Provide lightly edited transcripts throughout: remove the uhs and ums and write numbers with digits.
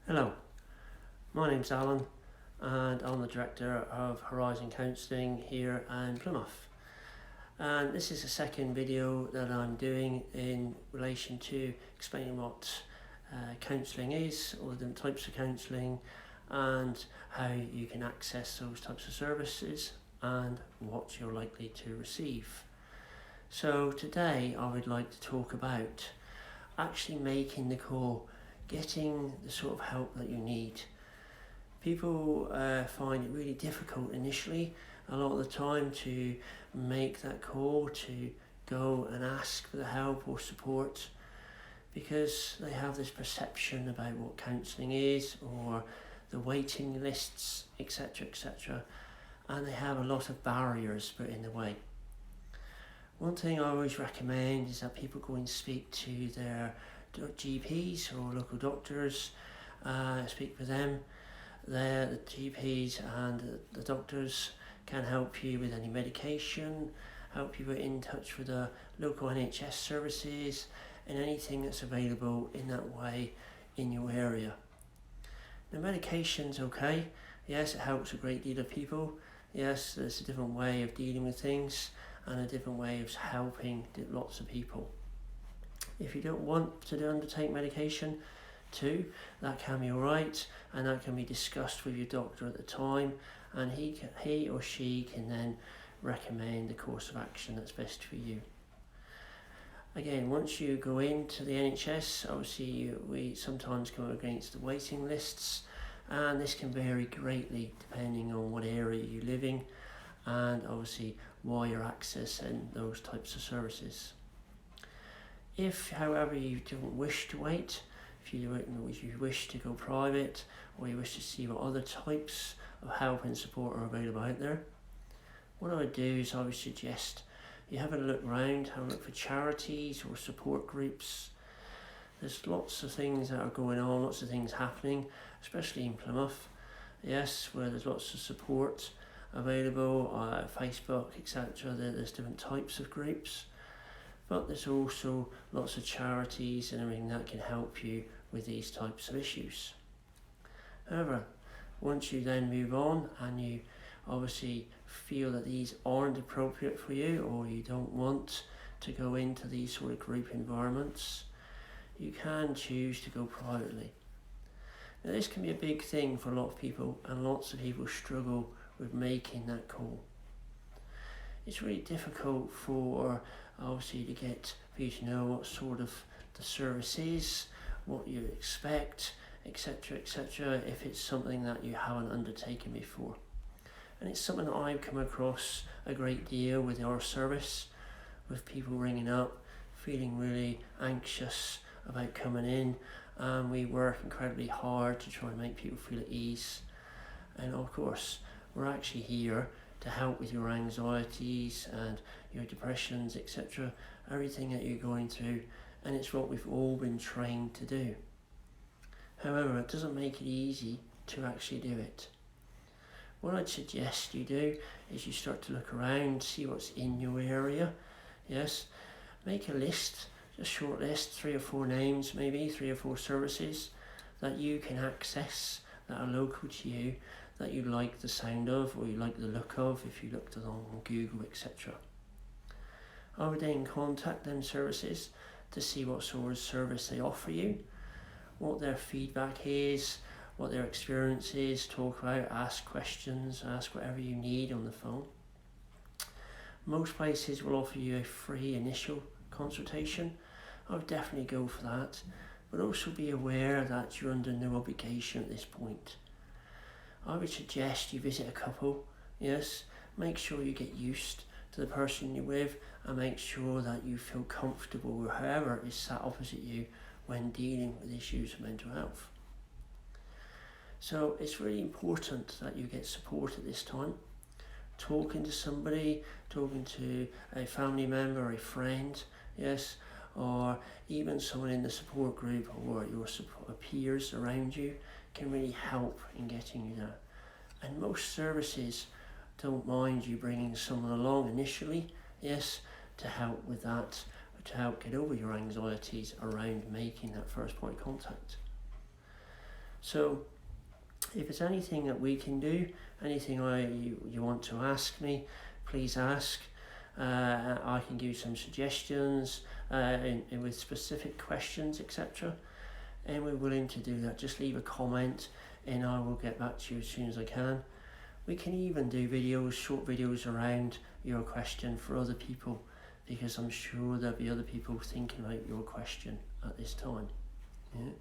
Hello, my name's Alan and I'm the Director of Horizon Counselling here in Plymouth. And this is the second video that I'm doing in relation to explaining what counselling is, all the different types of counselling, and how you can access those types of services and what you're likely to receive. So today I would like to talk about actually making the call, getting the sort of help that you need. People find it really difficult initially, a lot of the time, to make that call, to go and ask for the help or support, because they have this perception about what counselling is or the waiting lists, etc., and they have a lot of barriers put in the way. One thing I always recommend is that people go and speak to their GPs or local doctors, speak with them. The GPs and the doctors can help you with any medication, help you get in touch with the local NHS services and anything that's available in that way in your area. The medication's okay, yes, it helps a great deal of people, yes, there's a different way of dealing with things and a different way of helping lots of people. If you don't want to undertake medication too, that can be alright, and that can be discussed with your doctor at the time, and he or she can then recommend the course of action that's best for you. Again, once you go into the NHS, obviously we sometimes come against the waiting lists, and this can vary greatly depending on what area you live in and obviously why you're accessing those types of services. If, however, you don't wish to wait, if you wish to go private, or you wish to see what other types of help and support are available out there, what I would do is I would suggest you have a look around, have a look for charities or support groups. There's lots of things that are going on, lots of things happening, especially in Plymouth, yes, where there's lots of support available, Facebook, etc. There's different types of groups. But there's also lots of charities and everything that can help you with these types of issues. However, once you then move on and you obviously feel that these aren't appropriate for you, or you don't want to go into these sort of group environments, you can choose to go privately. Now, this can be a big thing for a lot of people, and lots of people struggle with making that call. It's really difficult for obviously for you to know what sort of the service is, what you expect, etc., if it's something that you haven't undertaken before. And it's something that I've come across a great deal with our service, with people ringing up, feeling really anxious about coming in, and we work incredibly hard to try and make people feel at ease. And of course, we're actually here to help with your anxieties and your depressions, etc., everything that you're going through, and it's what we've all been trained to do. However, it doesn't make it easy to actually do it. What I'd suggest you do is you start to look around, see what's in your area, yes, make a list, a short list, 3 or 4 names, maybe 3 or 4 services that you can access that are local to you, that you like the sound of or you like the look of if you looked on Google, etc. I would then contact them services to see what sort of service they offer you, what their feedback is, what their experience is, talk about, ask questions, ask whatever you need on the phone. Most places will offer you a free initial consultation. I would definitely go for that, but also be aware that you're under no obligation at this point. I would suggest you visit a couple, yes, make sure you get used to the person you're with and make sure that you feel comfortable with whoever is sat opposite you when dealing with issues of mental health. So it's really important that you get support at this time. Talking to somebody, talking to a family member or a friend, yes, or even someone in the support group or your peers around you can really help in getting you there. And most services don't mind you bringing someone along initially, yes, to help with that, to help get over your anxieties around making that first point of contact. So if there's anything that we can do, anything you want to ask me, please ask. I can give you some suggestions with specific questions, etc. And we're willing to do that. Just leave a comment and I will get back to you as soon as I can. We can even do videos, short videos around your question for other people, because I'm sure there'll be other people thinking about your question at this time. Yeah.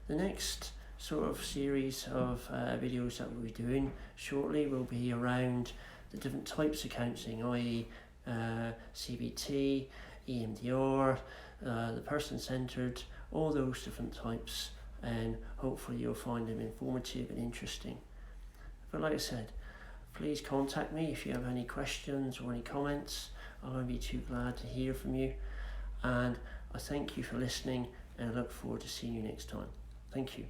The next sort of series of videos that we'll be doing shortly will be around the different types of counselling, i.e. CBT, EMDR, the person-centred, all those different types, and hopefully you'll find them informative and interesting. But like I said, please contact me if you have any questions or any comments. I'll be too glad to hear from you, and I thank you for listening and I look forward to seeing you next time. Thank you.